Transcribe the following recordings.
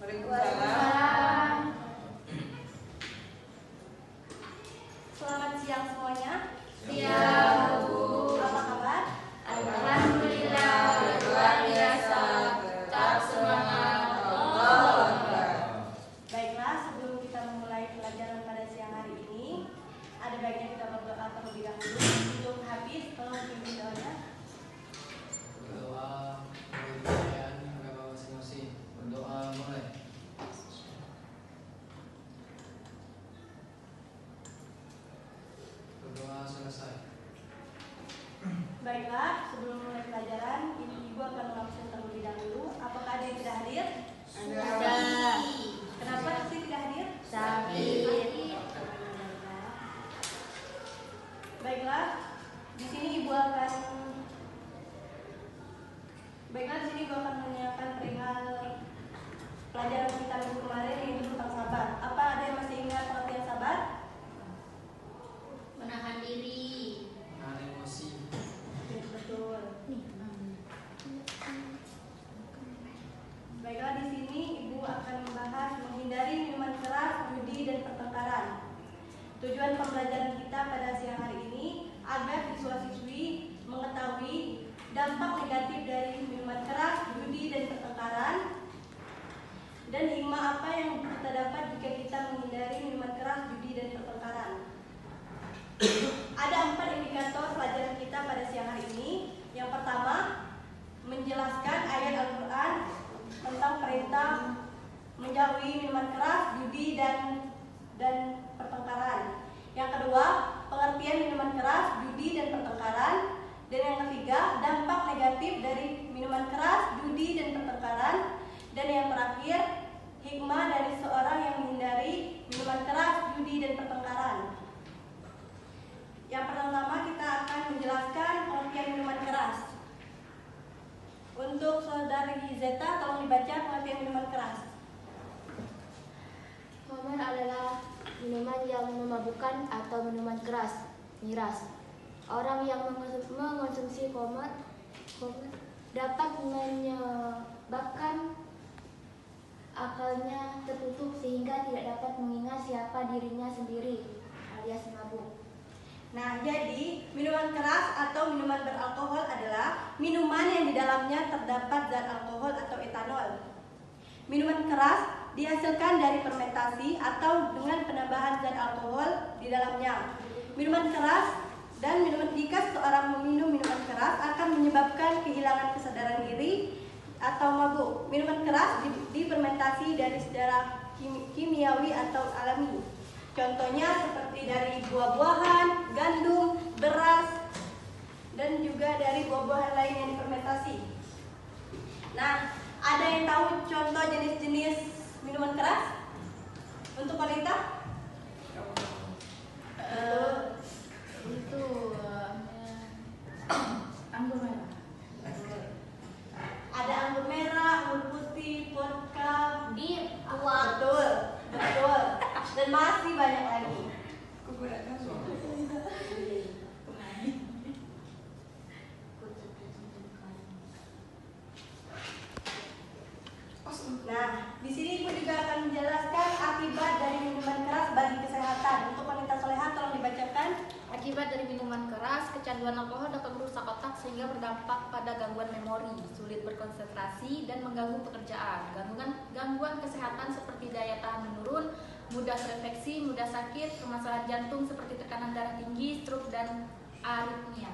Waalaikumsalam. Selamat siang semuanya. Siang, Bu. Apa kabar? Alhamdulillah, luar biasa. Tetap semangat. Allahu Akbar. Baiklah, sebelum kita memulai pelajaran pada siang hari ini, ada baiknya kita berdoa terlebih dahulu. Sebelum habis, tolong pimpin doanya. Berdoa kemudian agama masing-masing. Berdoa mulai. Berdoa selesai. Baiklah, sebelum mulai pelajaran, ibu akan melakukan terlebih dahulu. Apakah ada yang tidak hadir? Ada. Kenapa sih tidak hadir? Sakit. Baiklah, di sini ibu akan menanyakan perihal pelajaran kita minggu kemarin yaitu tentang sabar. Apa ada yang masih ingat pengertian sabar? Menahan diri. Nahan emosi. Betul. Baiklah, di sini ibu akan membahas menghindari minuman keras, judi dan pertengkaran. Tujuan pembelajaran kita pada siang hari ini agar siswa-siswi mengetahui dampak negatif dari minuman keras, judi dan pertengkaran, dan hikmah apa yang kita dapat jika kita menghindari minuman keras, judi dan pertengkaran. Ada 4 indikator pelajaran kita pada siang hari ini. Yang pertama, menjelaskan ayat Al-Quran tentang perintah menjauhi minuman keras, judi dan pertengkaran. Yang kedua, pengertian minuman keras, judi dan pertengkaran. Dan yang ketiga, dampak negatif dari minuman keras, judi dan pertengkaran. Dan yang terakhir, hikmah dari seorang yang menghindari minuman keras, judi dan pertengkaran. Yang pertama, kita akan menjelaskan pengertian minuman keras. Untuk saudari Zeta, tolong dibaca pengertian minuman keras. Khamar adalah minuman yang memabukkan atau minuman keras, miras. Orang yang mengonsumsi khamar dapat menyebabkan akalnya tertutup sehingga tidak dapat mengingat siapa dirinya sendiri, alias mabuk. Nah, jadi minuman keras atau minuman beralkohol adalah minuman yang di dalamnya terdapat zat alkohol atau etanol. Minuman keras dihasilkan dari fermentasi atau dengan penambahan zat alkohol di dalamnya. Minuman keras dan jika seorang meminum minuman keras akan menyebabkan kehilangan kesadaran diri atau mabuk. Minuman keras difermentasi dari secara kimiawi atau alami. Contohnya seperti dari buah-buahan, gandum, beras, dan juga dari buah-buahan lain yang difermentasi. Nah, ada yang tahu contoh jenis-jenis minuman keras untuk wanita? Itu anggur merah. Ada anggur merah, anggur putih, vodka, Bir, betul, dan masih banyak lagi. Nah, di sini ibu juga akan menjelaskan akibat dari minuman keras bagi kesehatan. Untuk wanita soleha, tolong dibacakan. Akibat dari minuman keras, kecanduan alkohol dapat merusak otak sehingga berdampak pada gangguan memori, sulit berkonsentrasi, dan mengganggu pekerjaan. Gangguan kesehatan seperti daya tahan menurun, mudah terinfeksi, mudah sakit, permasalahan jantung seperti tekanan darah tinggi, stroke, dan aritmia.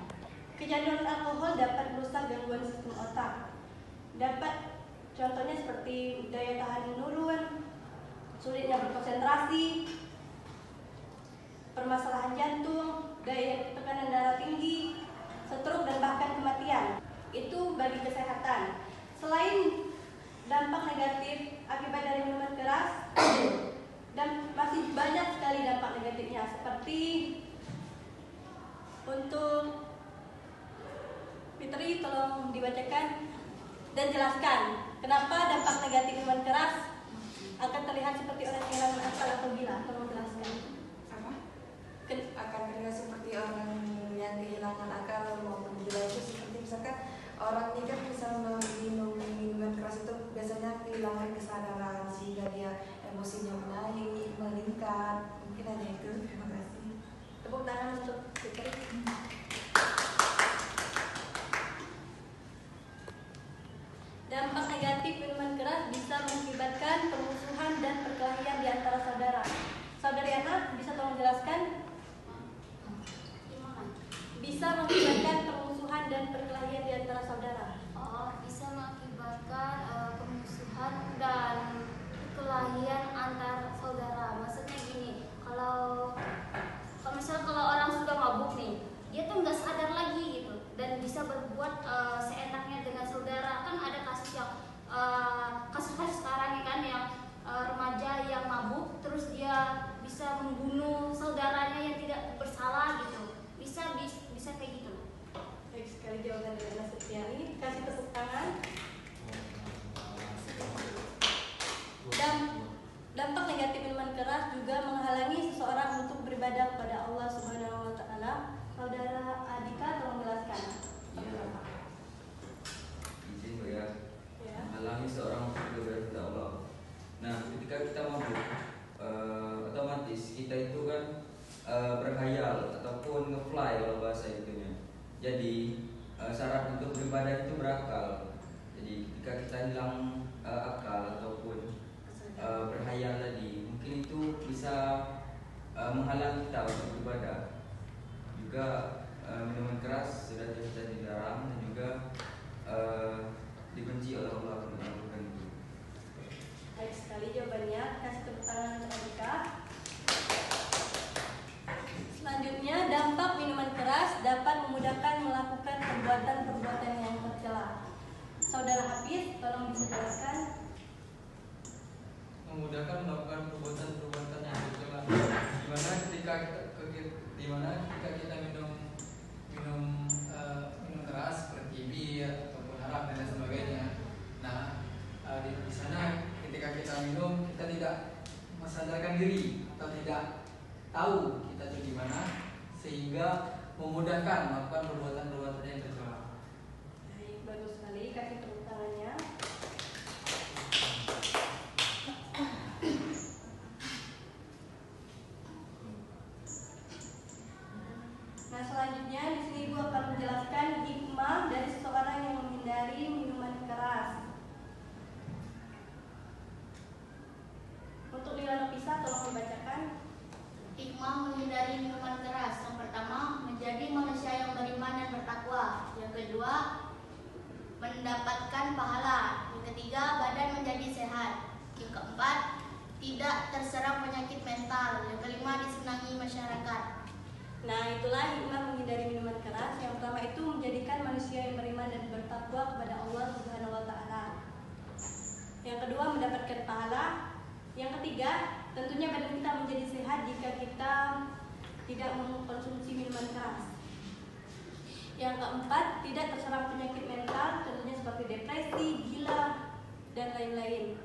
Kecanduan alkohol dapat merusak gangguan sistem otak. Contohnya seperti daya tahan menurun, sulitnya berkonsentrasi, permasalahan jantung, tekanan darah tinggi, stroke, dan bahkan kematian. Itu bagi kesehatan. Selain dampak negatif akibat dari minuman keras, dan masih banyak sekali dampak negatifnya, seperti untuk Fitri, tolong dibacakan dan jelaskan kenapa dampak negatif minuman keras akan terlihat seperti orang kehilangan akal atau gila. Tolong jelaskan. Akan terlihat seperti orang yang kehilangan akal maupun gila. Itu seperti misalkan orang ini kan bisa minum minuman keras keras itu biasanya kehilangan kesadaran sehingga dia emosinya naik, meningkat. Mungkin hanya itu. Terima kasih. Tepuk tangan untuk Fitri. Dampak negatif minuman keras bisa mengakibatkan permusuhan dan perkelahian di antara saudara. Saudari Ana, bisa tolong jelaskan? Gimana? Bisa mengakibatkan permusuhan dan perkelahian di antara saudara. Oh, bisa mengakibatkan permusuhan dan perkelahian antar saudara. Maksudnya gini, kalau misalnya kalau orang sudah mabuk nih, dia tuh nggak sadar lagi gitu dan bisa berbuat seenaknya dengan saudara. Kan ada kasus yang kasus-kasus sekarang ya kan yang remaja yang mabuk terus dia bisa membunuh saudaranya yang tidak bersalah gitu. Bisa kayak gitu. Baik sekali jawaban dari Ana Septiani. Kasih tepuk tangan. Dampak negatif minuman keras juga menghalangi seseorang untuk beribadah kepada Allah Subhanahu wa taala. Saudara Adika, tolong jelaskan. Izin Bu ya. Ya. Menghalangi seorang untuk beribadah kepada Allah. Nah, ketika kita mabuk, otomatis kita itu kan berkhayal ataupun ngefly kalau bahasa itunya. Jadi syarat untuk beribadah itu berakal. Jadi ketika kita hilang akal ataupun berkhayal tadi, mungkin itu bisa menghalangi kita untuk beribadah. Juga minuman keras sudah tidak dilarang dan juga dibenci oleh Allah untuk melakukan itu. Baik sekali jawabannya. Kasih tepuk tangan untuk Adika. Selanjutnya, dampak minuman keras dapat memudahkan melakukan perbuatan-perbuatan yang tercela. Saudara Hafiz, tolong bisa jelaskan. Memudahkan melakukan perbuatan-perbuatan yang tercela. Dimana ketika kita minum keras seperti bir ataupun arak dan lain sebagainya. Nah, di sana ketika kita minum kita tidak mensadarkan diri atau tidak tahu kita itu di mana sehingga memudahkan melakukan perbuatan-perbuatan yang tercela. Baik, bagus sekali. Kasih tepuk tangannya. Nah, selanjutnya di sini Ibu akan menjelaskan hikmah dari seseorang yang menghindari minuman keras. Untuk Nila Nopisa, tolong membacakan. Hikmah menghindari minuman keras. Yang pertama, menjadi manusia yang beriman dan bertakwa. Yang kedua, mendapatkan pahala. Yang ketiga, badan menjadi sehat. Yang keempat, tidak terserang penyakit mental. Yang kelima, disenangi masyarakat. Nah, itulah hikmah menghindari minuman keras. Yang pertama itu menjadikan manusia yang beriman dan bertakwa kepada Allah Subhanahu wa taala. Yang kedua, mendapatkan pahala. Yang ketiga, tentunya badan kita menjadi sehat jika kita tidak mengkonsumsi minuman keras. Yang keempat, tidak terserang penyakit mental, tentunya seperti depresi, gila, dan lain-lain.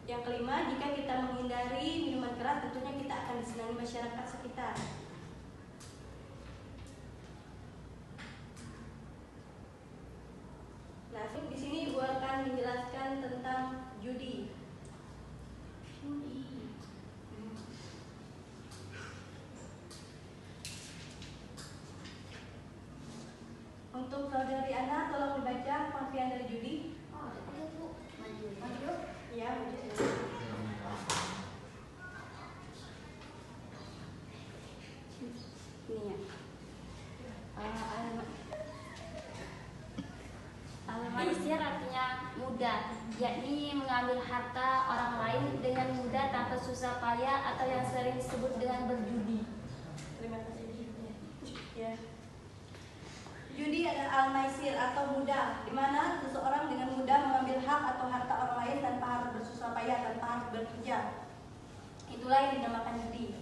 Yang kelima, jika kita menghindari minuman keras, tentunya kita akan disenangi masyarakat sekitar. Nah, di sini Ibu akan menjelaskan tentang judi. Untuk saudari Ana, tolong dibaca pengertian dari judi. Oh, itu Bu. Maju. Ya, ini ya. Al-maisir artinya mudah, yakni mengambil harta orang lain dengan mudah tanpa susah payah atau yang sering disebut dengan berjudi. Terima kasih. Ya. Judi adalah al-maisir atau mudah, di mana seseorang dengan mudah mengambil hak atau harta orang lain tanpa harus bersusah payah, tanpa harus bekerja. Itulah yang dinamakan judi.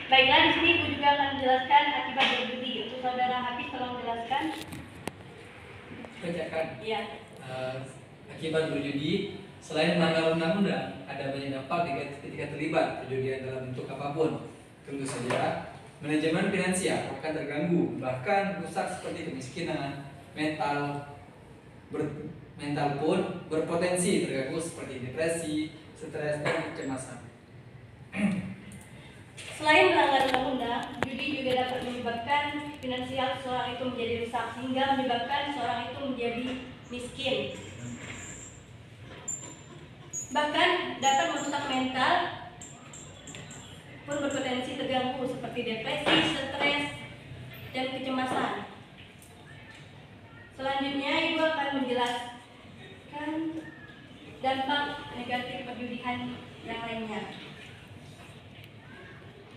Baiklah, di sini Ibu juga akan menjelaskan akibat berjudi. Untuk saudara Hafiz, tolong jelaskan. Bacakan. Iya. Akibat berjudi, selain melanggar undang-undang, ada banyak dampak ketika terlibat perjudian dalam bentuk apapun. Tentu saja, manajemen finansial akan terganggu, bahkan rusak seperti kemiskinan, mental pun berpotensi terganggu seperti depresi, stres, dan kecemasan. Selain melanggar undang-undang, judi juga dapat menyebabkan finansial seseorang itu menjadi rusak hingga menyebabkan seseorang itu menjadi miskin. Bahkan dapat merusak mental pun berpotensi terganggu seperti depresi, stres, dan kecemasan. Selanjutnya Ibu akan menjelaskan dampak negatif perjudian yang lainnya.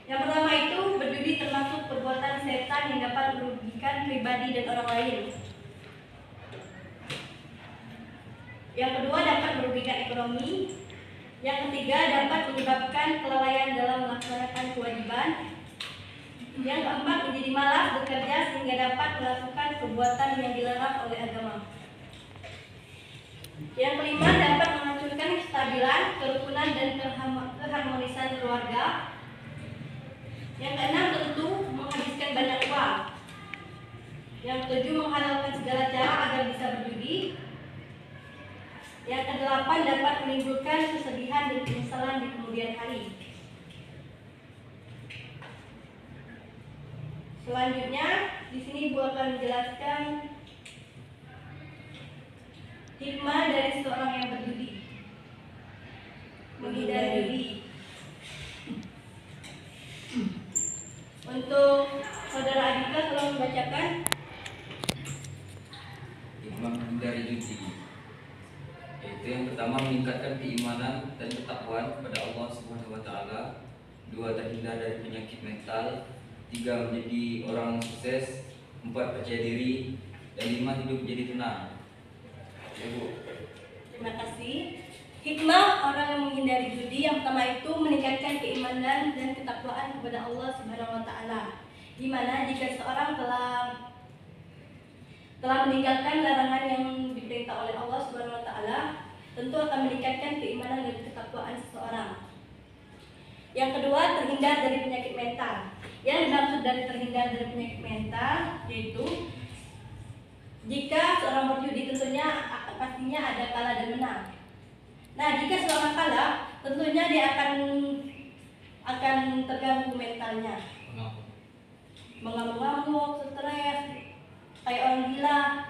Yang pertama itu, berjudi termasuk perbuatan setan yang dapat merugikan pribadi dan orang lain. Yang kedua, dapat merugikan ekonomi. Yang ketiga, dapat menyebabkan kelalaian dalam melaksanakan kewajiban. Yang keempat, menjadi malas bekerja sehingga dapat melakukan perbuatan yang dilarang oleh agama. Yang kelima, dapat menghancurkan kestabilan, kerukunan, dan keharmonisan keluarga. Yang keenam, tentu menghabiskan banyak uang. Yang ketujuh, menghalalkan segala cara agar bisa berjudi. Yang kedelapan, dapat menimbulkan kesedihan dan penyesalan di kemudian hari. Selanjutnya, di sini Bu akan menjelaskan hikmah dari seorang yang berjudi. Menghindari judi. Untuk saudara Adika tolong membacakan. Hikmah menghindari judi. Yaitu yang pertama, meningkatkan keimanan dan ketakwaan kepada Allah Subhanahu wa taala. 2, terhindar dari penyakit mental. 3, menjadi orang sukses. 4, percaya diri. Dan 5, hidup menjadi tenang. Ya, Bu. Terima kasih. Hikmah orang yang menghindari judi yang pertama itu meningkatkan keimanan dan ketakwaan kepada Allah Subhanahu wa taala. Di mana jika seorang telah meninggalkan larangan yang diperintah oleh Allah Subhanahu wa taala, tentu akan meningkatkan keimanan dan ketakwaan seseorang. Yang kedua, terhindar dari penyakit mental. Yang dimaksud dari terhindar dari penyakit mental yaitu jika seorang berjudi tentunya pastinya ada kalah dan menang. Nah, jika seorang kalah, tentunya dia akan terganggu mentalnya. Mengamuk-ngamuk, stres, kayak orang gila.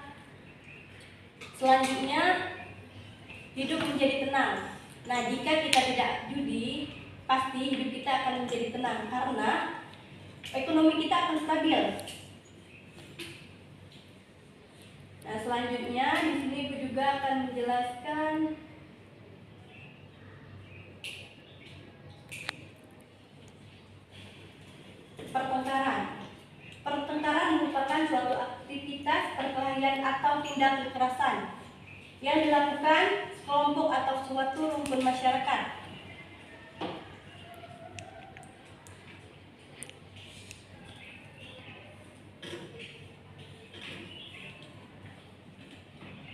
Selanjutnya, hidup menjadi tenang. Nah, jika kita tidak judi, pasti hidup kita akan menjadi tenang karena ekonomi kita akan stabil. Nah, selanjutnya di sini Ibu juga akan menjelaskan pertengkaran. Pertengkaran merupakan suatu aktivitas perkelahian atau tindak kekerasan yang dilakukan sekelompok atau suatu rumpun masyarakat.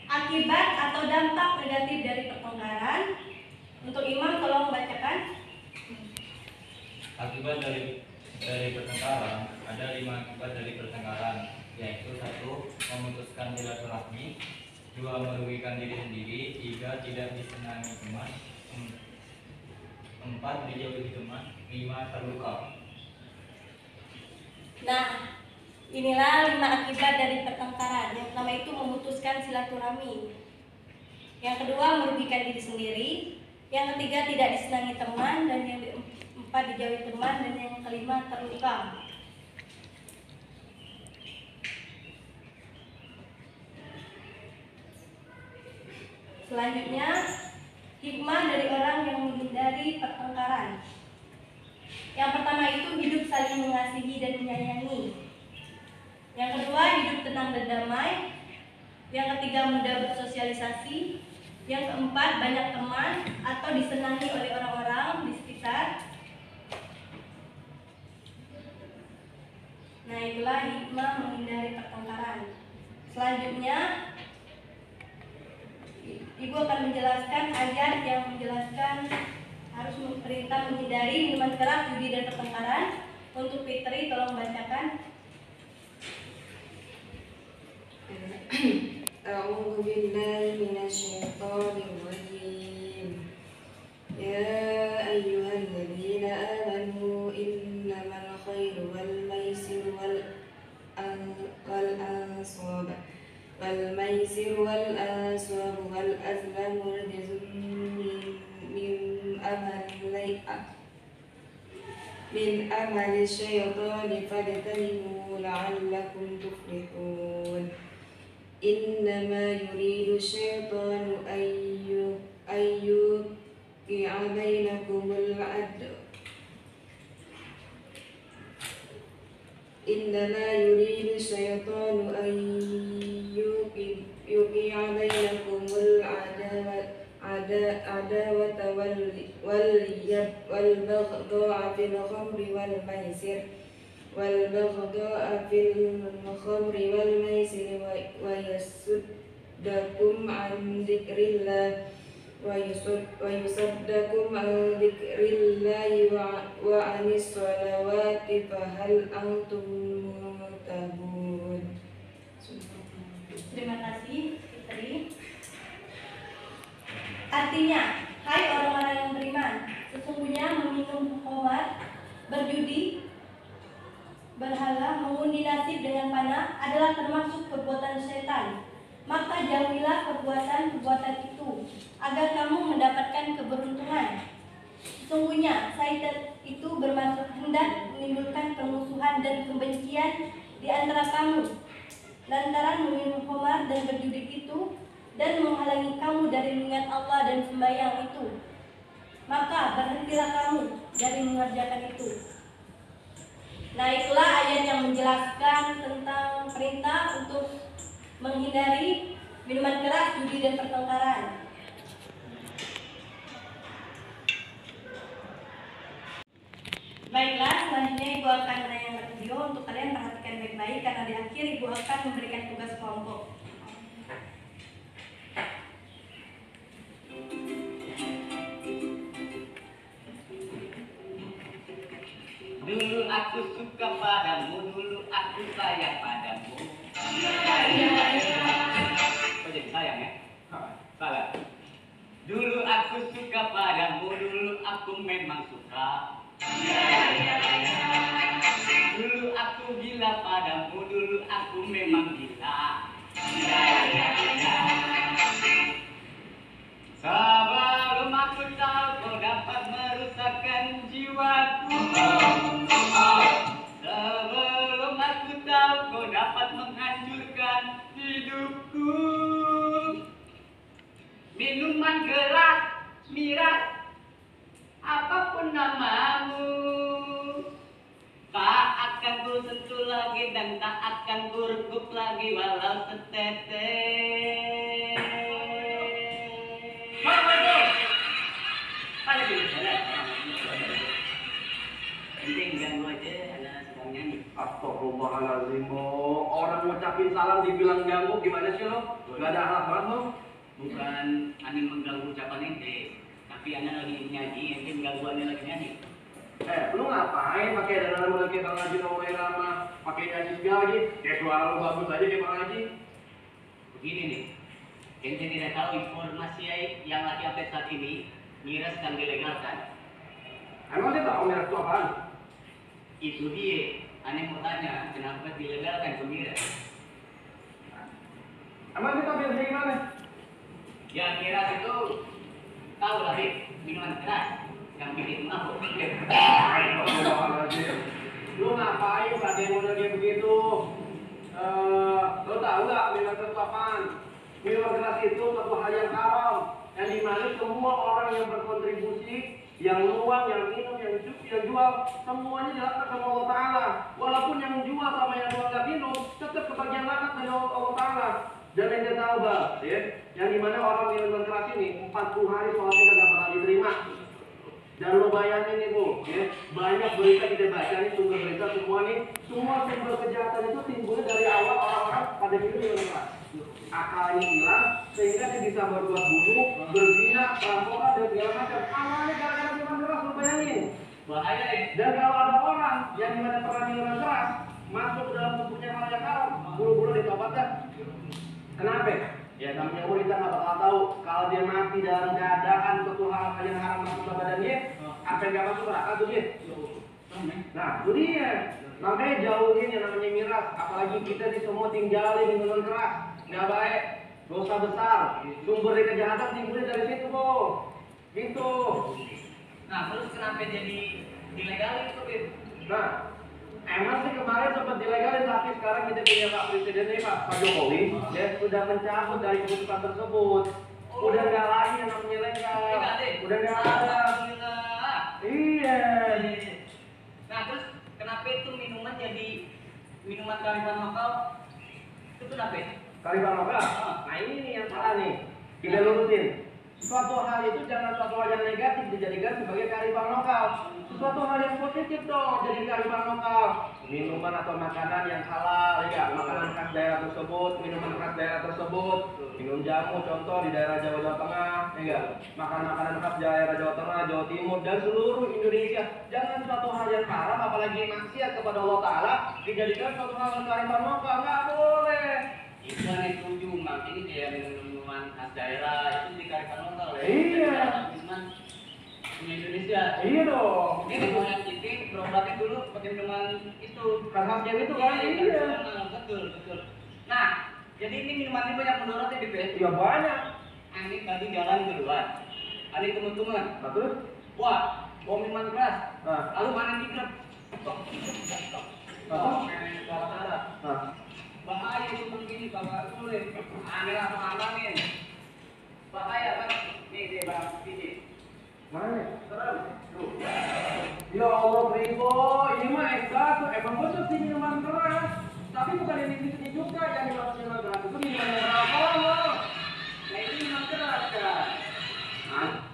Akibat atau dampak negatif dari pertengkaran. Untuk Imam tolong membacakan. Akibat dari pertengkaran, ada 5 akibat dari pertengkaran, yaitu 1, memutuskan silaturahmi, 2, merugikan diri sendiri, 3, tidak disenangi teman, 4, dijauhi teman, 5, terluka. Nah, inilah 5 akibat dari pertengkaran. Yang pertama itu memutuskan silaturahmi. Yang kedua, merugikan diri sendiri. Yang ketiga, tidak disenangi teman. Dan yang keempat, dijauhi teman. Dan yang kelima, terluka. Selanjutnya, hikmah dari orang yang menghindari pertengkaran. Yang pertama itu hidup saling mengasihi dan menyayangi. Yang kedua, hidup tenang dan damai. Yang ketiga, mudah bersosialisasi. Yang keempat, banyak teman atau disenangi oleh orang-orang di sekitar. Nah, itulah hikmah menghindari pertengkaran. Selanjutnya, Ibu akan menjelaskan ayat yang menjelaskan harus perintah menghindari minuman keras, judi dan pertengkaran. Untuk Fitri, tolong bacakan. أعوذ بالله من الشيطان الرجيم يا أيها الذين آمنوا إنما الخير والميسر والأنصاب والأزلام رجس من عمل الشيطان فاجتنبوه لعلكم تفلحون إنما يريد الشيطان أن يوقع بينكم إنما يريد الشيطان أن يوقع بينكم العداوة والبغضاء في الخمر والميسر ويصدكم عن ذكر الله وعن الصلوات فهل أنتم منتهون. Terima kasih, Fitri. Artinya, hai orang-orang yang beriman, sesungguhnya meminum khamar, berjudi, berhala, mengundi nasib dengan panah adalah termasuk perbuatan setan. Maka jauhilah perbuatan-perbuatan itu agar kamu mendapatkan keberuntungan. Sesungguhnya syaitan itu bermaksud hendak menimbulkan permusuhan dan kebencian di antara kamu lantaran meminum khamar dan berjudi itu dan menghalangi kamu dari mengingat Allah dan sembahyang itu. Maka berhentilah kamu dari mengerjakan itu. Naiklah ayat yang menjelaskan tentang perintah untuk menghindari minuman keras, judi dan pertengkaran. Baiklah, selanjutnya Ibu akan menayangkan video untuk kalian perhatikan baik-baik karena di akhir Ibu akan memberikan tugas kelompok. Dulu aku suka padamu, dulu aku sayang padamu. Kok jadi sayang ya? Salah. Dulu aku suka padamu, dulu aku memang suka. Dulu aku gila padamu, dulu aku memang gila. Sebelum aku tahu kau dapat merusakkan jiwaku, sebelum aku tahu kau dapat menghancurkan hidupku. Minuman keras, miras, apapun namamu, tak akan ku sentuh lagi dan tak akan ku rekup lagi walau setetes. Penting ganggu aja, anak sedang nyanyi. Astagfirullahaladzim, orang ngucapin salam dibilang ganggu, gimana sih lo? Gak ada akhlak banget lo? Bukan aneh mengganggu ucapan ente, tapi aneh lagi nyanyi, ente mengganggu aneh lagi nyanyi. Lu ngapain pakai dandan model kayak Bang Haji Nomo Irama, pakai nyanyi segala lagi? Kayak suara lu bagus aja kayak Bang Haji. Begini nih, ente tidak tahu informasi yang lagi update saat ini, miras sedang dilegalkan. Emang dia tahu miras itu apaan? Itu dia, aneh mau tanya, kenapa dilegalkan ke miras? Emang dia tahu mirasnya gimana? Ya miras itu, tahu lah minuman keras yang bikin mabuk. Lu ngapain pakai model kayak begitu? Lo tahu nggak minuman keras itu apaan? Minuman keras itu suatu hal yang haram, yang dimana semua orang yang berkontribusi, yang luang, yang minum, yang jual, semuanya dilakukan sama Allah Ta'ala. Walaupun yang jual sama yang luang nggak minum, tetap kebagian laknat dari Allah Ta'ala. Dan yang kita tahu bang, ya, yang dimana orang minuman keras ini 40 hari sholatnya nggak bakal diterima. Dan lo bayangin nih bu, ya, banyak berita kita baca nih, sumber berita semua nih, semua sumber kejahatan itu timbulnya dari awal orang-orang pada minum minuman keras. Akalnya hilang sehingga dia bisa berbuat buruk, berzina, perampokan dan segala macam. Awalnya gara-gara minuman keras, lo bayangin. Bahaya ya. Dan kalau ada orang yang dimana pernah minuman keras masuk ke dalam tubuhnya hal yang haram, buru-buru ditobatkan. Kenapa? Ya namanya kita nggak bakal tahu kalau dia mati dalam keadaan suatu hal yang haram masuk ke badannya, apa yang nggak masuk neraka tuh dia. Nah, itu dia. Makanya jauhin yang namanya miras, apalagi kita di semua tinggalin minuman keras, nggak baik, dosa besar, sumber dari kejahatan timbulnya dari situ kok, gitu. Nah, terus kenapa jadi dilegalin itu, Bib? Nah, emang sih kemarin sempat dilegalin, tapi sekarang kita punya Pak Presiden nih, Pak Jokowi, dia sudah mencabut dari keputusan tersebut. Udah nggak lagi yang namanya legal, udah nggak ada. Iya. Nah, terus kenapa itu minuman jadi minuman kearifan lokal? Itu kenapa? Kearifan lokal? Nah ini nih yang salah nih, kita lurusin. Suatu hal itu jangan suatu hal yang negatif dijadikan sebagai kearifan lokal. Suatu hal yang positif dong jadi kearifan lokal. Minuman atau makanan yang halal, ya, makanan khas daerah tersebut, minuman khas daerah tersebut, minum jamu contoh di daerah Jawa Tengah, ya, makan makanan khas daerah Jawa Tengah, Jawa Timur dan seluruh Indonesia. Jangan suatu hal yang haram, apalagi maksiat kepada Allah Taala dijadikan suatu hal yang kearifan lokal, nggak boleh. Itu yang setuju, Mak. Ini kayak minuman khas daerah itu di kearifan lokal ya. Iya. Minuman punya Indonesia. Iya dong. Ini minuman itu berobatnya dulu pakai minuman itu. Khas itu kan? Iya. Betul, betul. Nah, jadi ini minuman ini banyak mudaratnya di BS. Iya banyak. Ini tadi jalan keluar. Ada teman-teman. Terus? Wah, bawa minuman keras. Nah. Lalu mana tikrep? Nah. Bahaya itu begini bapak sulit. Anilah pengalamin. Bahaya kan? Nih deh bang, sini. Mana? Serem. Tuh. Ya Allah Ribo, ini mah ekstrak, emang khusus di minuman keras. Tapi bukan ini juga yang dimaksud minuman keras itu minuman yang alkohol loh. Nah ini minuman keras kan? Nah.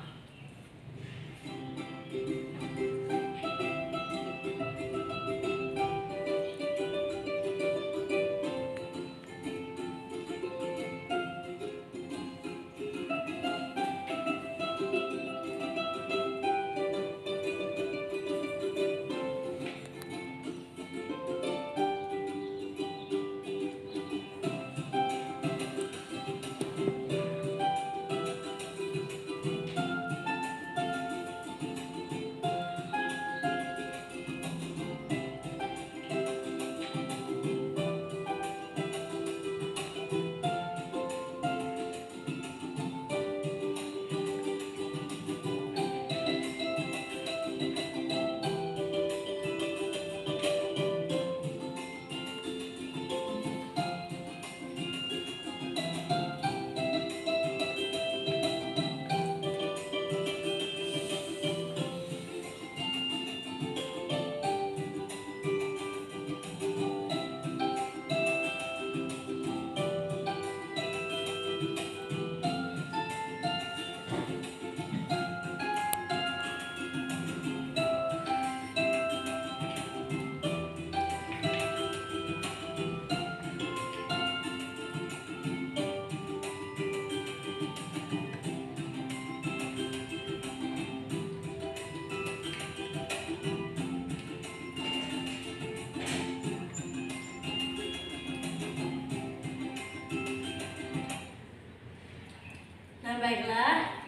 Nah baiklah,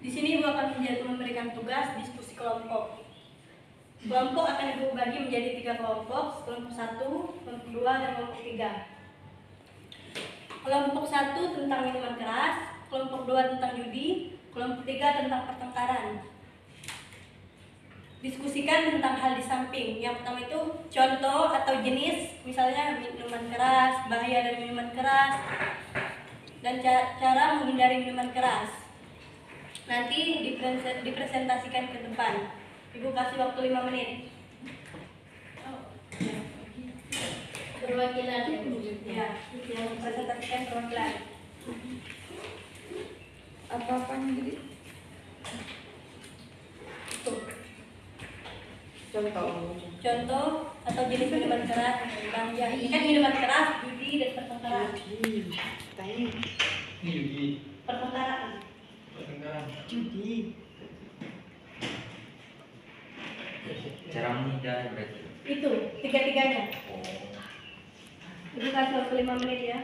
di sini Ibu akan memberikan tugas diskusi kelompok. Kelompok akan Ibu bagi menjadi 3 kelompok, kelompok 1, kelompok 2, dan kelompok 3. Kelompok 1 tentang minuman keras, kelompok 2 tentang judi, kelompok 3 tentang pertengkaran. Diskusikan tentang hal di samping. Yang pertama itu contoh atau jenis, misalnya minuman keras, bahaya dari minuman keras, dan cara menghindari minuman keras. Nanti dipresentasikan ke depan. Ibu kasih waktu 5 menit. Perwakilan Ya, yang dipresentasikan perwakilan. Apa-apanya jadi? Contoh atau jenis minuman keras yang bahaya. Ini kan minuman keras, judi, dan pertengkaran. Ini judi. Pertengkaran. Pertengkaran. Judi. cyanida berarti. Itu tiga-tiganya. Ibu kasih waktu 5 menit ya.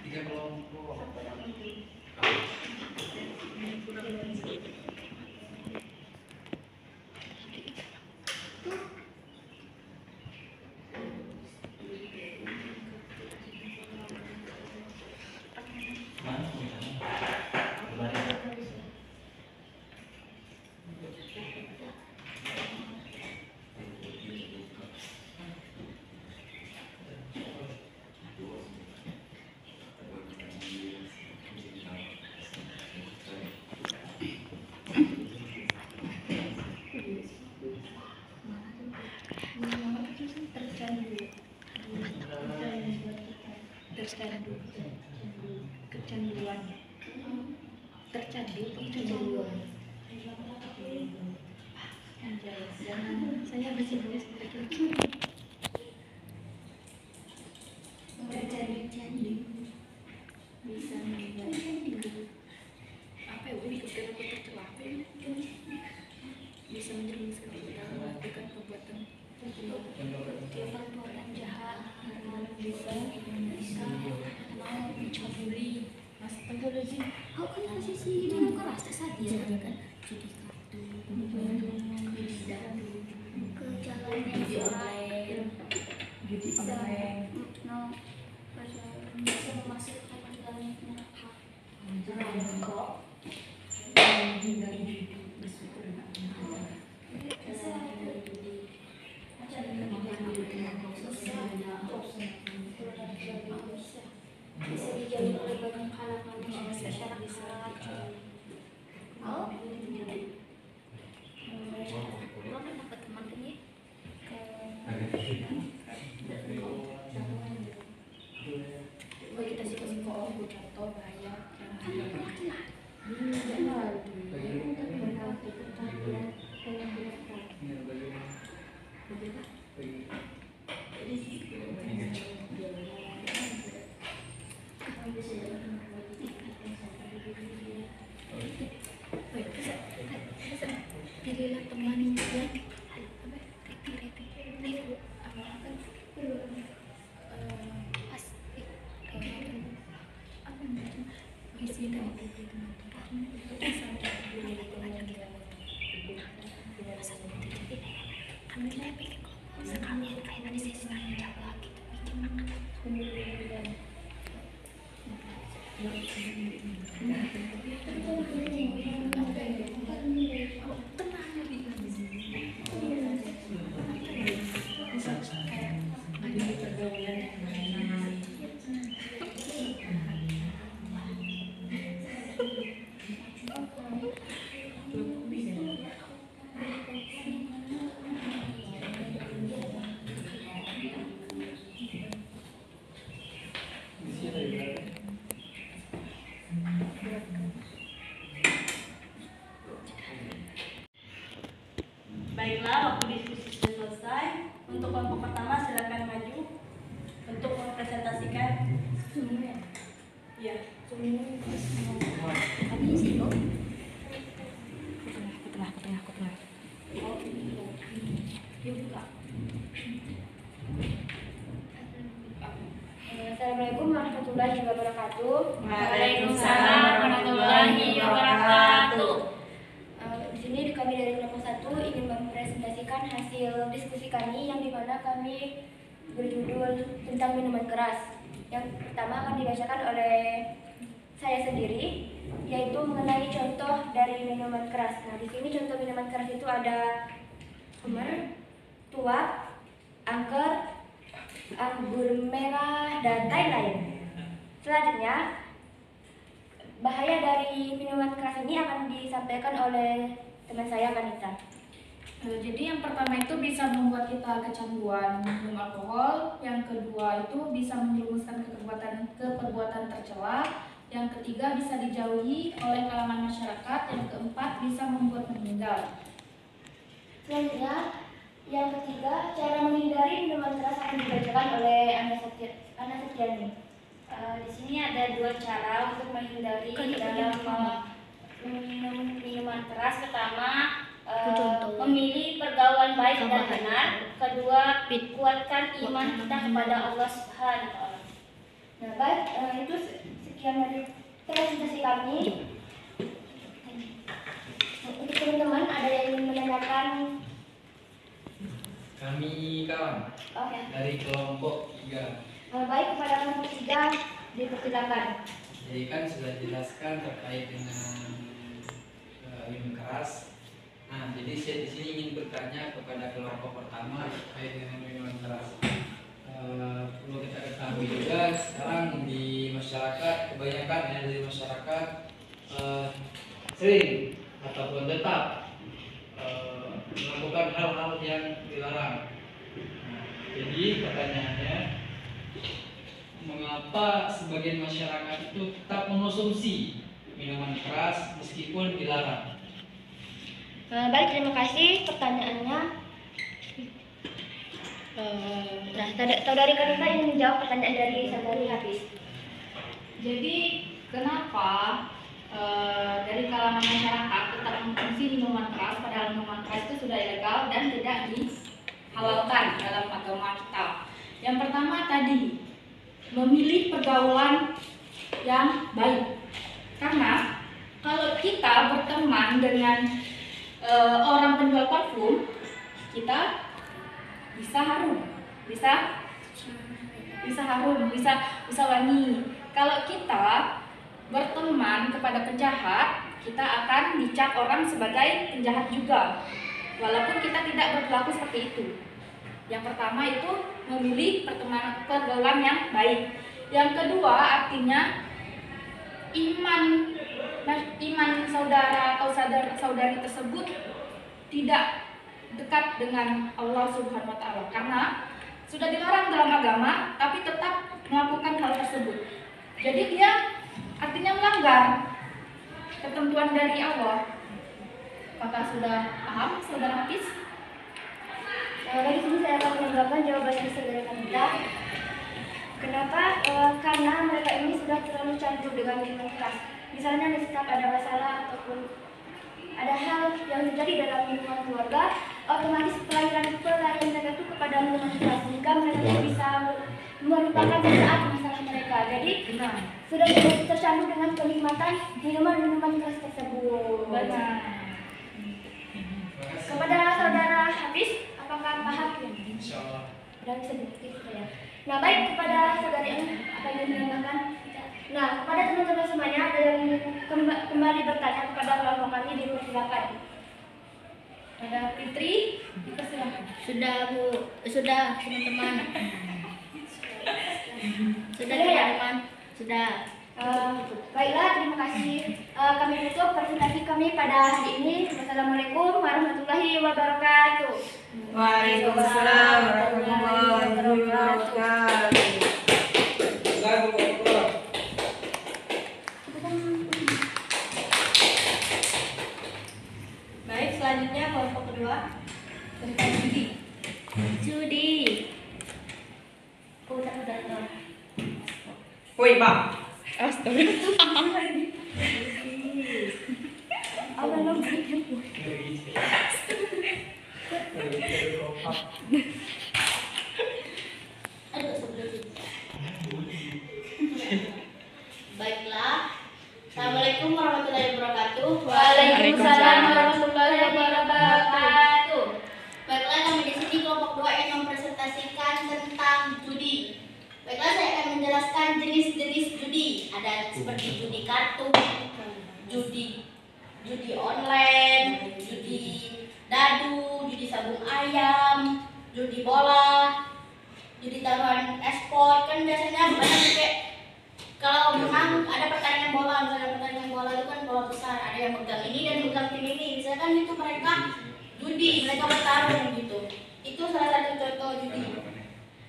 Tiga kelompok. Saya bersih-bersih seperti bercanda-canda bisa membuat apa ya, pikir aku tercelaka bisa menjerumuskan kita melakukan perbuatan jahat, bisa mau mencuri masa penjelasan. Kau kan masih sih dalam keras saat dia kan judi kartu, ke jalan yang lain, judi online, bisa memasukkan ke dalam neraka. Kok menghindari judi bersyukur bisa dijadi oleh banyak kalangan masyarakat. Oh, lo kan dapat teman kan ya? Kita sih kasih kok contoh bahaya pilihlah teman yang Baiklah, waktu diskusi sudah selesai. Untuk kelompok pertama silakan maju untuk mempresentasikan semuanya. Ya, Tadi sih kok. Aku tengah. Yuk buka. Assalamualaikum warahmatullahi wabarakatuh. Waalaikumsalam warahmatullahi wabarakatuh. Di sini kami dari kelompok 1 ingin mempresentasikan hasil diskusi kami yang dimana kami berjudul tentang minuman keras. Yang pertama akan dibacakan oleh saya sendiri, yaitu mengenai contoh dari minuman keras. Nah, di sini contoh minuman keras itu ada Hummer, tuak, angker, anggur merah, dan lain-lain. Selanjutnya, bahaya dari minuman keras ini akan disampaikan oleh teman saya, Kanita. Jadi yang pertama itu bisa membuat kita kecanduan minum alkohol, yang kedua itu bisa menjerumuskan ke perbuatan tercela, yang ketiga bisa dijauhi oleh kalangan masyarakat, yang keempat bisa membuat meninggal. Selanjutnya, Yang ketiga, cara menghindari minuman keras akan dibacakan oleh Ana Septiani. Di sini ada 2 cara untuk menghindari dalam meminum minuman keras. Pertama, memilih pergaulan baik dan benar. Kedua, kuatkan iman kita kepada Allah Subhanahu wa Ta'ala. Nah, baik, itu sekian dari presentasi kami. Untuk teman-teman, ada yang ingin menanyakan? Kami kawan dari kelompok 3. Baik, kepada kelompok 3 dipersilakan. Jadi kan sudah jelaskan terkait dengan minum keras. Nah, jadi saya di sini ingin bertanya kepada kelompok pertama terkait dengan minuman keras. Perlu kita ketahui juga sekarang di masyarakat, kebanyakan ya dari masyarakat sering ataupun tetap melakukan hal-hal yang dilarang. Nah, jadi pertanyaannya, mengapa sebagian masyarakat itu tetap mengonsumsi minuman keras meskipun dilarang? Baik, terima kasih pertanyaannya. Saudari Karita ingin menjawab pertanyaan dari saudari Hafiz. Jadi kenapa dari kalangan masyarakat tetap mengkonsumsi minuman keras padahal minuman keras itu sudah ilegal dan tidak dihalalkan dalam agama kita? Yang pertama tadi, memilih pergaulan yang baik. Karena kalau kita berteman dengan orang penjual parfum, kita bisa harum, bisa wangi. Kalau kita berteman kepada penjahat, kita akan dicap orang sebagai penjahat juga, walaupun kita tidak berperilaku seperti itu. Yang pertama itu memilih pergaulan yang baik. Yang kedua artinya iman saudara atau saudari tersebut tidak dekat dengan Allah Subhanahu wa Ta'ala, karena sudah dilarang dalam agama tapi tetap melakukan hal tersebut. Jadi dia artinya melanggar ketentuan dari Allah. Apakah sudah paham saudara Hafiz? Dari sini saya akan menambahkan jawabannya saudara Karita. Kenapa? Karena mereka ini sudah terlalu campur dengan minuman keras. Misalnya setiap ada masalah ataupun ada hal yang terjadi dalam lingkungan keluarga, otomatis pelarian mereka itu kepada minuman keras, sehingga mereka tidak bisa melupakan saat masalah mereka. Jadi sudah tercampur dengan penikmatan minuman keras tersebut. Kepada saudara Hafiz, apakah paham? Insyaallah. Dan sedikit ya. Nah, baik, kepada saudari Ana, apa yang menambahkan? Nah, kepada teman-teman semuanya ada yang kembali bertanya kepada kelompok kami, dipersilakan. Ada Fitri, dipersilakan. Sudah Bu, sudah teman-teman. Sudah ya? teman-teman, sudah. Baiklah, terima kasih. Kami tutup presentasi kami pada hari ini. Wassalamualaikum warahmatullahi wabarakatuh. Waalaikumsalam warahmatullahi wabarakatuh. Baik, selanjutnya kelompok kedua tentang judi. Judi. Woi, Pak. Baiklah. Assalamualaikum warahmatullahi wabarakatuh. Waalaikumsalam warahmatullahi wabarakatuh. Baiklah, kami di sini kelompok 2 yang mempresentasikan tentang judi. Baiklah, saya akan menjelaskan jenis-jenis judi. Ada seperti judi kartu, judi online, judi dadu, judi sabung ayam, judi bola, judi taruhan esport. Kan biasanya banyak kayak kalau menang ada pertandingan bola, misalnya pertandingan bola itu kan bola besar, ada yang megang ini dan megang tim ini. Misalkan itu mereka judi, mereka bertarung gitu. Itu salah satu contoh judi.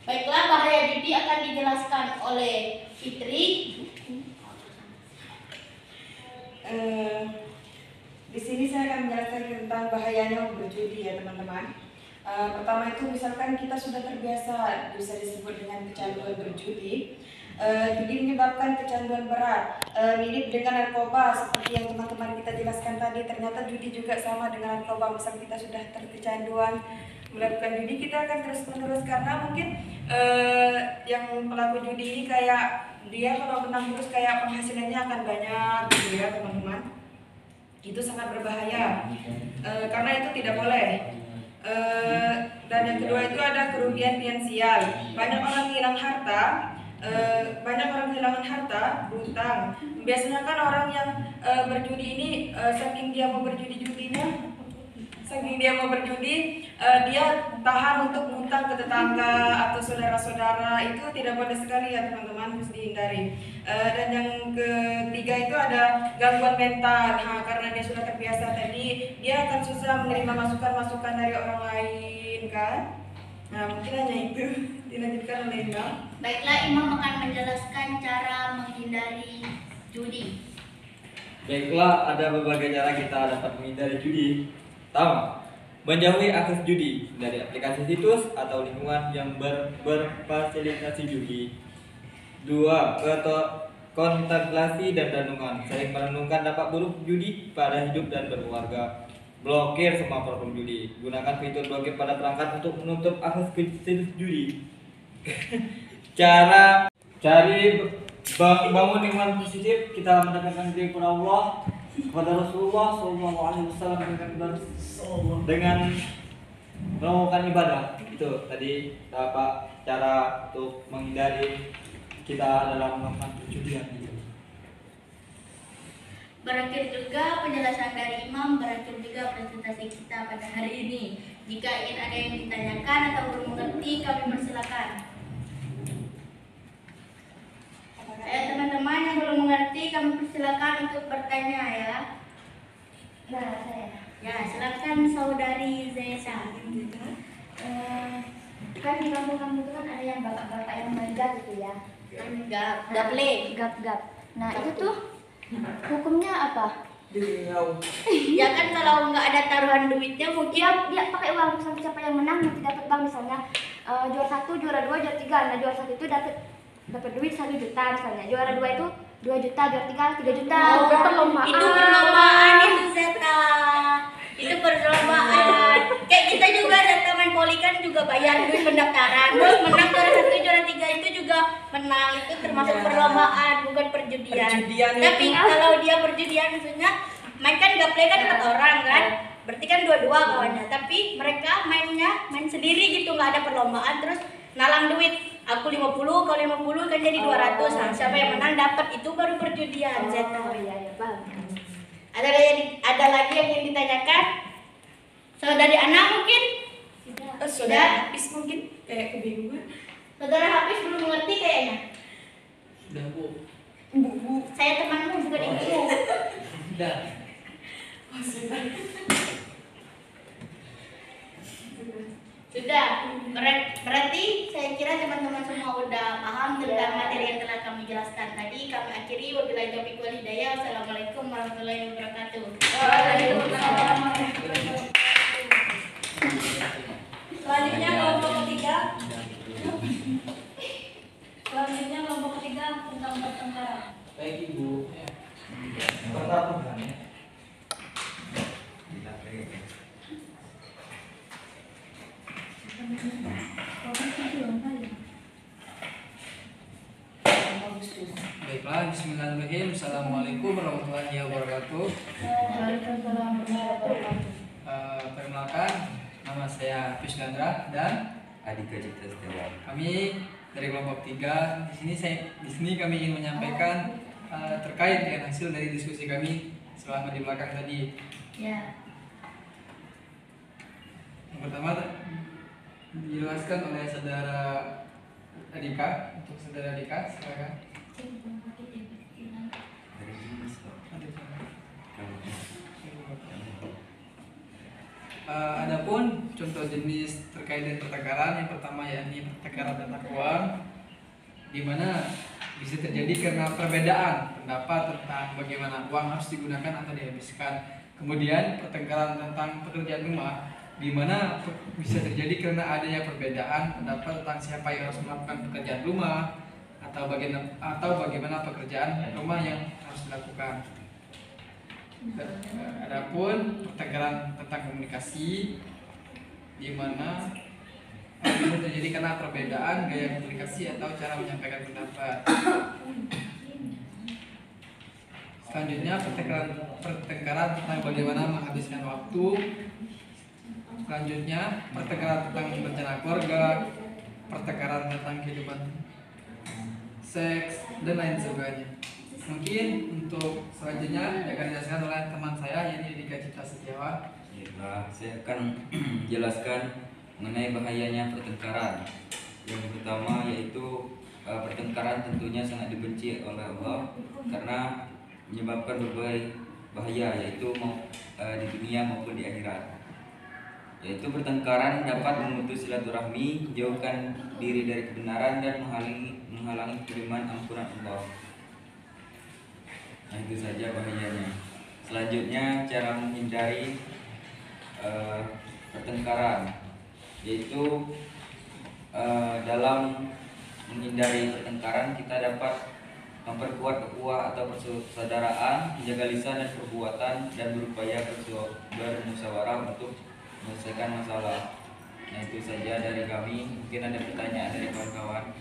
Baiklah, bahaya judi akan dijelaskan oleh Fitri. Di sini saya akan menjelaskan tentang bahayanya berjudi ya teman-teman. Pertama itu misalkan kita sudah terbiasa bisa disebut dengan kecanduan berjudi. Judi menyebabkan kecanduan berat, mirip dengan narkoba seperti yang teman-teman kita jelaskan tadi. Ternyata judi juga sama dengan narkoba. Misal kita sudah terkecanduan melakukan judi, kita akan terus menerus karena mungkin yang pelaku judi ini kayak dia kalau menang terus kayak penghasilannya akan banyak gitu ya teman-teman. Itu sangat berbahaya karena itu tidak boleh. Dan yang kedua itu ada kerugian finansial. Banyak orang hilang harta, kehilangan harta, berutang. Biasanya kan orang yang berjudi ini saking dia mau berjudi, dia tahan untuk ngutang ke tetangga atau saudara-saudara. Itu tidak boleh sekali ya teman-teman, harus dihindari. Dan yang ketiga itu ada gangguan mental. Karena dia sudah terbiasa tadi, dia akan susah menerima masukan-masukan dari orang lain kan. Nah, mungkin hanya itu. Dilanjutkan oleh Imam. Baiklah, Imam akan menjelaskan cara menghindari judi. Baiklah, ada berbagai cara kita dapat menghindari judi. Pertama, menjauhi akses judi dari aplikasi situs atau lingkungan yang berfasilitasi judi. 2. Kontemplasi dan renungan. Sering merenungkan dampak buruk judi pada hidup dan berkeluarga. Blokir semua platform judi. Gunakan fitur blokir pada perangkat untuk menutup akses ke situs judi. Cara cari bangun lingkungan positif. Kita mendekatkan diri kepada Allah, kepada Rasulullah SAW dengan melakukan ibadah. Itu tadi apa cara untuk menghindari kita dalam melakukan perjudian. Berakhir juga penjelasan dari Imam, berakhir juga presentasi kita pada hari ini. Jika ingin ada yang ditanyakan atau belum mengerti, kami persilakan. Teman-teman yang belum mengerti, kami persilakan untuk bertanya ya. Nah, saya. Ya, silakan saudari Zeta. Kan di kampung-kampung itu kan ada yang bapak-bapak yang menggat gitu ya. Gap. Nah, itu tuh hukumnya apa? Ya kan kalau nggak ada taruhan duitnya mungkin Dia pakai uang sampai siapa yang menang nanti dapat bank misalnya juara 1, juara 2, juara 3. Nah, juara 1 itu dapat duit 1 juta misalnya. Juara 2 itu 2 juta, juara 3 3 juta. Perlombaan. Itu perlombaan itu Zeta. Itu perlombaan. Kayak kita juga Zeta main poli kan juga bayar duit pendaftaran. Terus menang juara 1, juara 3 itu juga menang. Itu termasuk perlombaan, bukan perjudian. Tapi kalau dia perjudian maksudnya main kan gaple kan 4 orang kan. Berarti kan 2-2 kawannya. Tapi mereka main sendiri gitu, nggak ada perlombaan. Terus nalang duit. Aku 50, kau 50 kan jadi 200. Nah, siapa yang menang dapat, itu baru perjudian. Zeta. Iya, paham. Ada lagi yang ingin ditanyakan? Saudari Ana mungkin? Sudah habis mungkin kayak kebingungan. Saudara Hafiz belum mengerti kayaknya. Sudah, Bu. Bu. Saya temanmu bukan ibu. Sudah. Sudah. Berarti saya kira teman-teman semua udah paham tentang materi yang telah kami jelaskan tadi. Kami akhiri, wabillahi taufiq wal hidayah. Wassalamualaikum warahmatullahi wabarakatuh. Selanjutnya kelompok ketiga. Tentang pertengkaran. Baik Ibu. Pertarungan ya. Baiklah, bismillahirrahmanirrahim. Assalamualaikum warahmatullahi wabarakatuh. Perkenalkan, nama saya Hafiz Gandra dan Adika Cipta Setiawan. kami dari kelompok 3. Di sini kami ingin menyampaikan terkait dengan hasil dari diskusi kami selama di belakang tadi. Ya. Yang pertama dijelaskan oleh saudara Adika. Untuk saudara Adika, silakan. Adapun contoh jenis terkait dengan pertengkaran, yang pertama yakni pertengkaran tata uang, di mana bisa terjadi karena perbedaan pendapat tentang bagaimana uang harus digunakan atau dihabiskan. Kemudian pertengkaran tentang pekerjaan rumah, di mana bisa terjadi karena adanya perbedaan pendapat tentang siapa yang harus melakukan pekerjaan rumah atau bagaimana pekerjaan rumah yang harus dilakukan. Adapun pertengkaran tentang komunikasi, di mana bisa terjadi karena perbedaan gaya komunikasi atau cara menyampaikan pendapat. Selanjutnya pertengkaran tentang bagaimana menghabiskan waktu. Selanjutnya pertengkaran tentang berencana keluarga, pertengkaran tentang kehidupan seks dan lain sebagainya. Mungkin untuk selanjutnya akan dijelaskan oleh teman saya yakni Dika Cipta Setiawan. Saya akan jelaskan mengenai bahayanya pertengkaran. Yang pertama yaitu pertengkaran tentunya sangat dibenci oleh Allah karena menyebabkan berbagai bahaya yaitu di dunia maupun di akhirat. Yaitu pertengkaran dapat memutus silaturahmi, jauhkan diri dari kebenaran dan menghalangi kiriman ampunan Allah. Nah, itu saja bahayanya. Selanjutnya cara menghindari pertengkaran, yaitu dalam menghindari pertengkaran kita dapat memperkuat ukhuwah atau persaudaraan, menjaga lisan dan perbuatan, dan berupaya bermusyawarah untuk menyelesaikan masalah. Nah, itu saja dari kami. Mungkin ada pertanyaan dari kawan-kawan.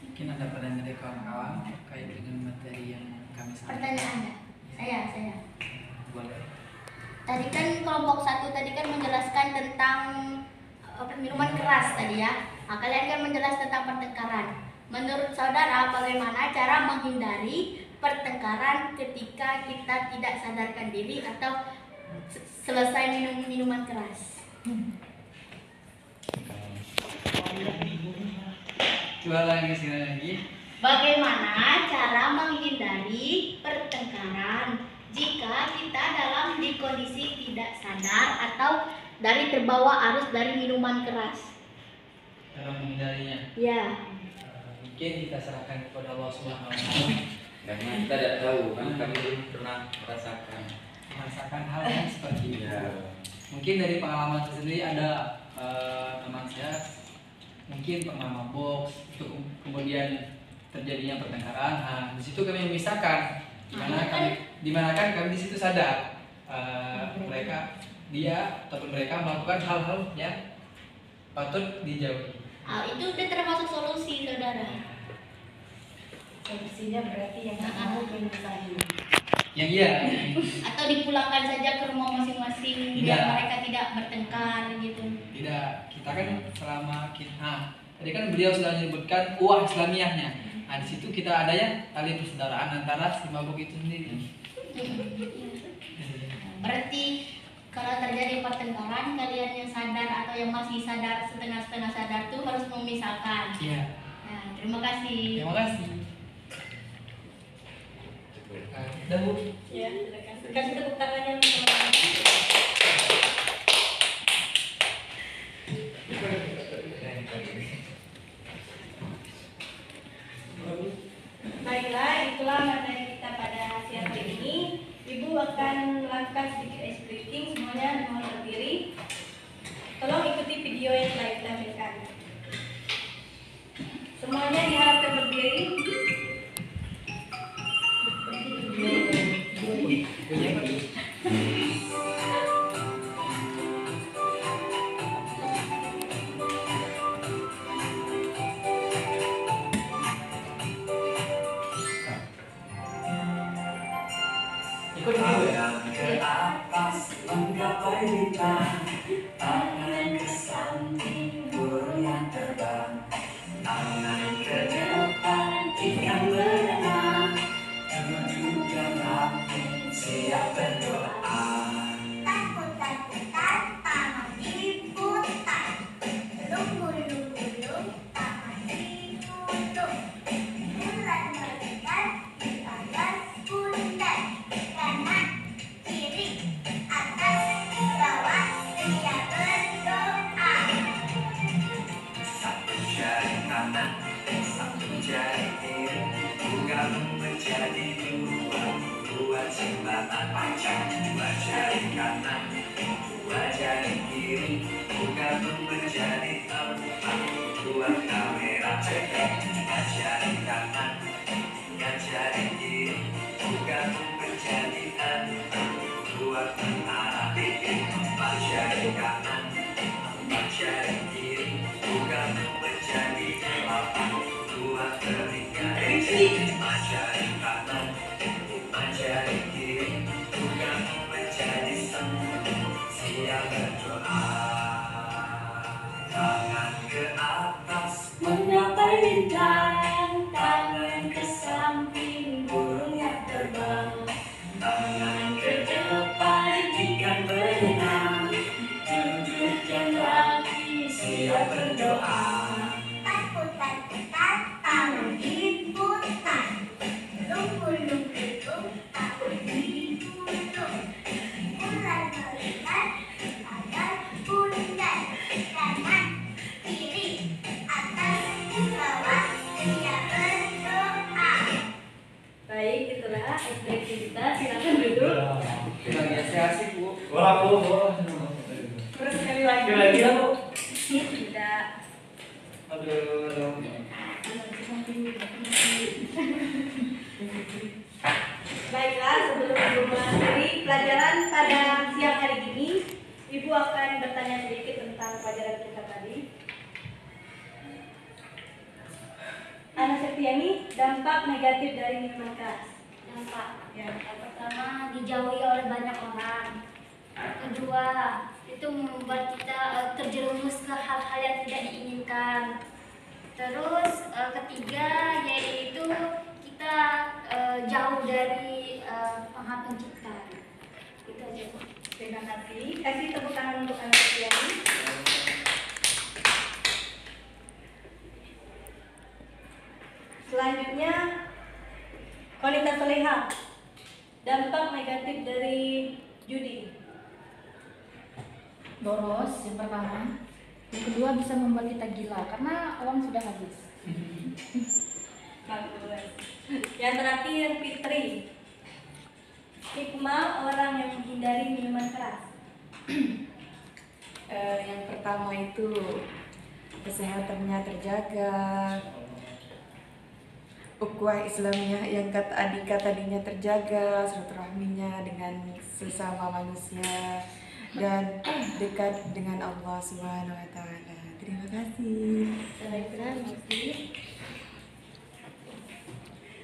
Mungkin ada pertanyaan dari kawan-kawan terkait dengan materi yang kami sampaikan. Pertanyaannya, saya. Boleh. Tadi kan kelompok 1 tadi kan menjelaskan tentang minuman keras tadi ya. Nah, kalian kan menjelaskan tentang pertengkaran. Menurut saudara, bagaimana cara menghindari pertengkaran ketika kita tidak sadarkan diri atau selesai minum minuman keras? Coba lagi. Bagaimana cara menghindari pertengkaran jika kita dalam kondisi tidak sadar atau dari terbawa arus dari minuman keras? Cara menghindarinya. Ya. Mungkin kita serahkan kepada Allah Subhanahu wa Ta'ala. Karena kita tidak tahu kan, kami belum pernah merasakan hal yang seperti itu. Mungkin dari pengalaman saya sendiri ada teman saya mungkin pernah mabok, kemudian terjadinya pertengkaran. Nah, di situ kami memisahkan, di mana kami di situ sadar mereka melakukan hal-hal yang patut dijauhi. Itu udah termasuk solusi, saudara. Solusinya berarti yang mabuk menyusahi. Yang iya. Atau dipulangkan saja ke rumah masing-masing biar mereka tidak bertengkar gitu. Tidak, kita kan selama kita tadi kan beliau sudah menyebutkan ukhuwah Islamiyahnya. Nah, di situ kita ada ya tali persaudaraan antara si mabuk itu sendiri. Berarti kalau terjadi pertengkaran, kalian yang sadar atau yang masih sadar setengah-setengah sadar tuh harus memisahkan. Iya. Nah, terima kasih. Terima kasih. Udah, Bu. Ya, kasih tepuk tangan yang Baiklah, itulah materi kita pada siang hari ini. Ibu akan melakukan sedikit ice breaking, semuanya mohon berdiri. Tolong ikuti video yang telah ditampilkan. Semuanya diharapkan berdiri. Goyang ke atas, menggapai bintang, tangan ke samping, burung yang terbang, tangan ke depan, ikan berenang, tujuh dan hati siap berdoa. Takut-takutan, tangan diputar, belum-belum, tangan ditutup, bulan berdekat di atas pundak. Kanan, kiri, atas, bawah, siap berdoa. Satu jari kanan, satu jari kiri, gabung menjadi dua jembatan panjang. Dua jari kanan, dua jari kiri, menjadi tempat buat kamera cekat. Baca di kanan, baca di kiri, bukan menjadi tempat buat menara bikin. Baca di kanan, baca di kiri, bukan menjadi tempat buat telinga isi. Baca di kanan, baca di kiri, bukan menjadi siap berdoa. Tangan ke atas menggapai bintang, tangan ke samping burung yang terbang, tangan ke depan ikan berenang, tunjukkan kaki siap berdoa. Putar-putar, tangan diputar. Lumpuh-lumpuh, takut digulung. Ular melihat, tangan bundar. Kanan, kiri, atas, bawah, siap berdoa. Baik, itulah ekspresi kita. Silakan duduk. Lagi asik Bu. Wah, Bu. Terus sekali lagi. Sekali lagi ya, Bu. Tidak. Aduh. Baiklah, sebelum Ibu mengakhiri pelajaran pada siang hari ini, Ibu akan bertanya sedikit tentang pelajaran kita tadi. Ana Septiani, dampak negatif dari minuman keras. Dampak Ya. yang pertama dijauhi oleh banyak orang. Kedua, itu membuat kita terjerumus ke hal-hal yang tidak diinginkan. Terus ketiga yaitu kita jauh dari Maha Pencipta. Itu aja. Terima kasih. Kasih tepuk tangan untuk Ana Septiani. Selanjutnya, Konita Soleha, dampak negatif dari judi. Boros yang pertama, yang kedua bisa membuat kita gila karena uang sudah habis. Bagus. Yang terakhir, Fitri, hikmah orang yang menghindari minuman keras. Yang pertama itu kesehatannya terjaga, ukhuwah Islamnya yang kata Adika tadinya terjaga, silaturahminya dengan sesama manusia, dan dekat dengan Allah Subhanahu wa taala. Terima kasih.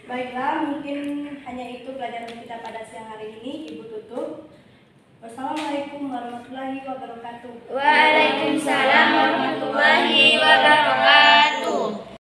Baiklah, mungkin hanya itu pelajaran kita pada siang hari ini. Ibu tutup. Wassalamualaikum warahmatullahi wabarakatuh. Waalaikumsalam warahmatullahi wabarakatuh.